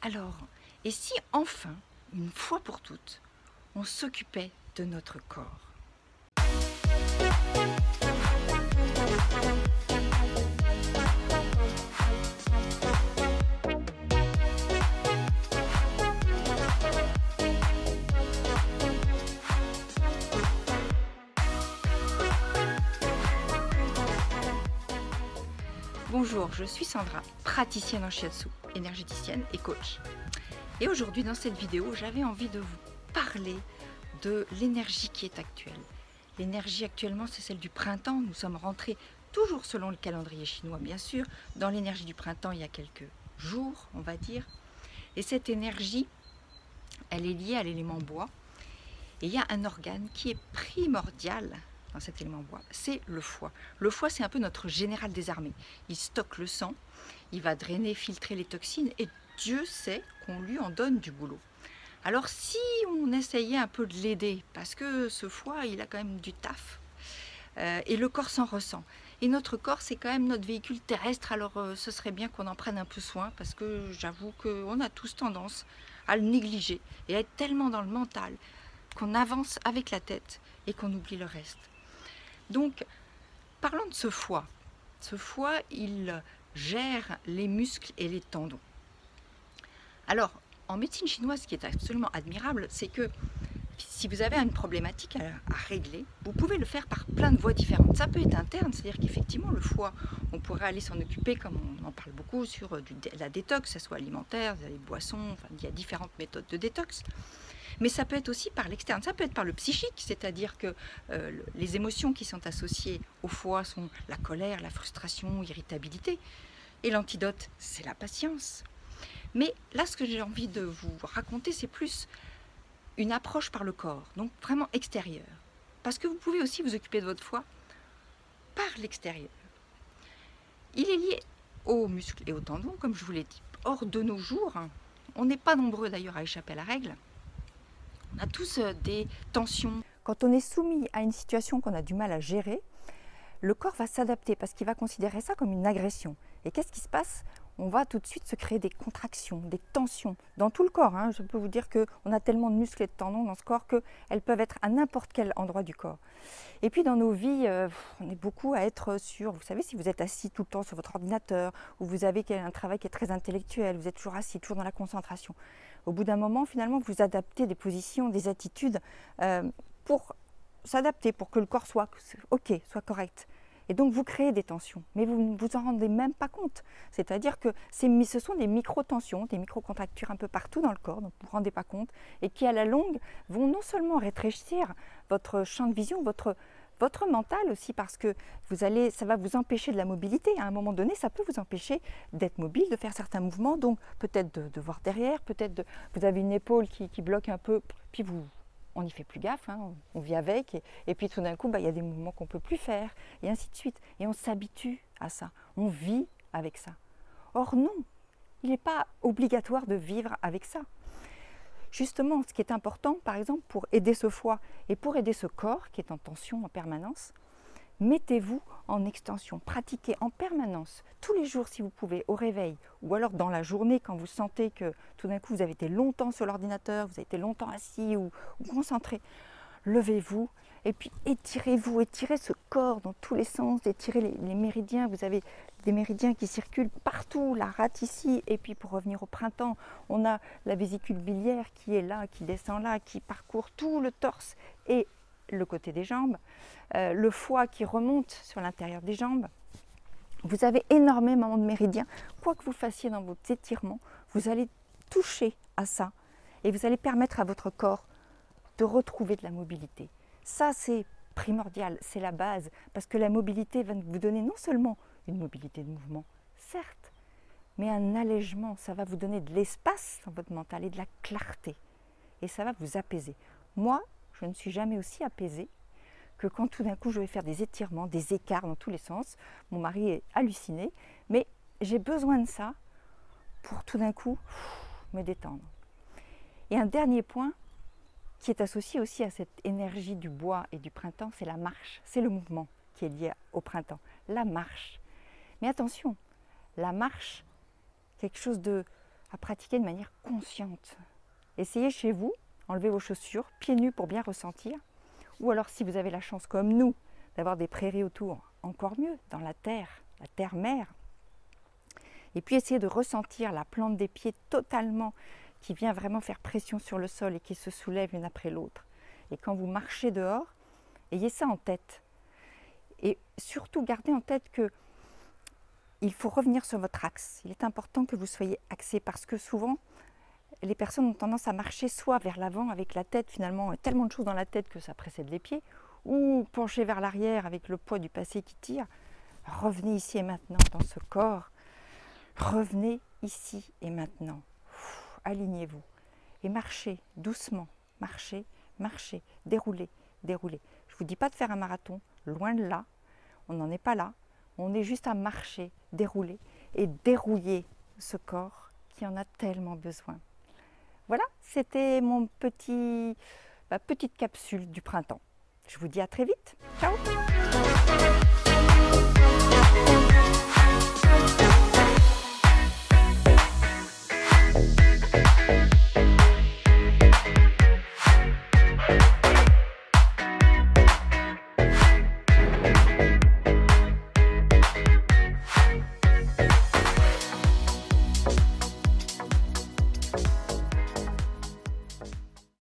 Alors, et si enfin, une fois pour toutes, on s'occupait de notre corps? Bonjour, je suis Sandra, praticienne en shiatsu, énergéticienne et coach. Et aujourd'hui, dans cette vidéo, j'avais envie de vous parler de l'énergie qui est actuelle. L'énergie actuellement, c'est celle du printemps. Nous sommes rentrés, toujours selon le calendrier chinois, bien sûr, dans l'énergie du printemps il y a quelques jours, on va dire. Et cette énergie, elle est liée à l'élément bois. Et il y a un organe qui est primordial dans cet élément bois, c'est le foie. Le foie, c'est un peu notre général des armées. Il stocke le sang, il va drainer, filtrer les toxines, et Dieu sait qu'on lui en donne du boulot. Alors si on essayait un peu de l'aider, parce que ce foie, il a quand même du taf, et le corps s'en ressent. Et notre corps, c'est quand même notre véhicule terrestre, alors ce serait bien qu'on en prenne un peu soin, parce que j'avoue qu'on a tous tendance à le négliger, et à être tellement dans le mental, qu'on avance avec la tête, et qu'on oublie le reste. Donc, parlons de ce foie. Ce foie, il gère les muscles et les tendons. Alors, en médecine chinoise, ce qui est absolument admirable, c'est que si vous avez une problématique à régler, vous pouvez le faire par plein de voies différentes. Ça peut être interne, c'est-à-dire qu'effectivement, le foie, on pourrait aller s'en occuper, comme on en parle beaucoup, sur la détox, que ce soit alimentaire, les boissons, enfin, il y a différentes méthodes de détox. Mais ça peut être aussi par l'externe, ça peut être par le psychique, c'est-à-dire que les émotions qui sont associées au foie sont la colère, la frustration, l'irritabilité. Et l'antidote, c'est la patience. Mais là, ce que j'ai envie de vous raconter, c'est plus une approche par le corps, donc vraiment extérieure. Parce que vous pouvez aussi vous occuper de votre foie par l'extérieur. Il est lié aux muscles et aux tendons, comme je vous l'ai dit. Or, de nos jours, on n'est pas nombreux d'ailleurs à échapper à la règle. On a tous des tensions. Quand on est soumis à une situation qu'on a du mal à gérer, le corps va s'adapter parce qu'il va considérer ça comme une agression. Et qu'est-ce qui se passe? On va tout de suite se créer des contractions, des tensions dans tout le corps. Je peux vous dire qu'on a tellement de muscles et de tendons dans ce corps qu'elles peuvent être à n'importe quel endroit du corps. Et puis dans nos vies, on est beaucoup à être sur, vous savez, si vous êtes assis tout le temps sur votre ordinateur, ou vous avez un travail qui est très intellectuel, vous êtes toujours assis, toujours dans la concentration. Au bout d'un moment, finalement, vous adaptez des positions, des attitudes pour s'adapter, pour que le corps soit OK, soit correct. Et donc vous créez des tensions, mais vous ne vous en rendez même pas compte. C'est-à-dire que ce sont des micro-tensions, des micro-contractures un peu partout dans le corps, donc vous ne vous rendez pas compte, et qui à la longue vont non seulement rétrécir votre champ de vision, votre mental aussi, parce que ça va vous empêcher de la mobilité. À un moment donné, ça peut vous empêcher d'être mobile, de faire certains mouvements, donc peut-être de voir derrière, peut-être vous avez une épaule qui bloque un peu, puis on n'y fait plus gaffe, on vit avec, et puis tout d'un coup, il y a des mouvements qu'on ne peut plus faire, et ainsi de suite. Et on s'habitue à ça, on vit avec ça. Or non, il n'est pas obligatoire de vivre avec ça. Justement, ce qui est important, par exemple, pour aider ce foie et pour aider ce corps qui est en tension en permanence, mettez-vous en extension, pratiquez en permanence, tous les jours si vous pouvez, au réveil, ou alors dans la journée quand vous sentez que tout d'un coup vous avez été longtemps sur l'ordinateur, vous avez été longtemps assis ou concentré. Levez-vous et puis étirez-vous, étirez ce corps dans tous les sens, étirez les méridiens. Vous avez des méridiens qui circulent partout, la rate ici, et puis pour revenir au printemps, on a la vésicule biliaire qui est là, qui descend là, qui parcourt tout le torse et le côté des jambes, le foie qui remonte sur l'intérieur des jambes. Vous avez énormément de méridiens. Quoi que vous fassiez dans vos étirements, vous allez toucher à ça et vous allez permettre à votre corps de retrouver de la mobilité. Ça, c'est primordial, c'est la base, parce que la mobilité va vous donner non seulement une mobilité de mouvement, certes, mais un allègement. Ça va vous donner de l'espace dans votre mental et de la clarté. Et ça va vous apaiser. Moi, je ne suis jamais aussi apaisée que quand tout d'un coup je vais faire des étirements, des écarts dans tous les sens. Mon mari est halluciné, mais j'ai besoin de ça pour tout d'un coup me détendre. Et un dernier point qui est associé aussi à cette énergie du bois et du printemps, c'est la marche, c'est le mouvement qui est lié au printemps, la marche. Mais attention, la marche, quelque chose de à pratiquer de manière consciente. Essayez chez vous, enlevez vos chaussures, pieds nus pour bien ressentir. Ou alors si vous avez la chance comme nous d'avoir des prairies autour, encore mieux, dans la terre-mère. Et puis essayez de ressentir la plante des pieds totalement, qui vient vraiment faire pression sur le sol et qui se soulève l'une après l'autre. Et quand vous marchez dehors, ayez ça en tête. Et surtout gardez en tête que il faut revenir sur votre axe. Il est important que vous soyez axé parce que souvent, les personnes ont tendance à marcher soit vers l'avant avec la tête, finalement, tellement de choses dans la tête que ça précède les pieds, ou pencher vers l'arrière avec le poids du passé qui tire. Revenez ici et maintenant dans ce corps. Revenez ici et maintenant. Alignez-vous et marchez doucement. Marchez, marchez, déroulez, déroulez. Je ne vous dis pas de faire un marathon, loin de là. On n'en est pas là. On est juste à marcher, dérouler et dérouiller ce corps qui en a tellement besoin. Voilà, c'était ma petite capsule du printemps. Je vous dis à très vite. Ciao!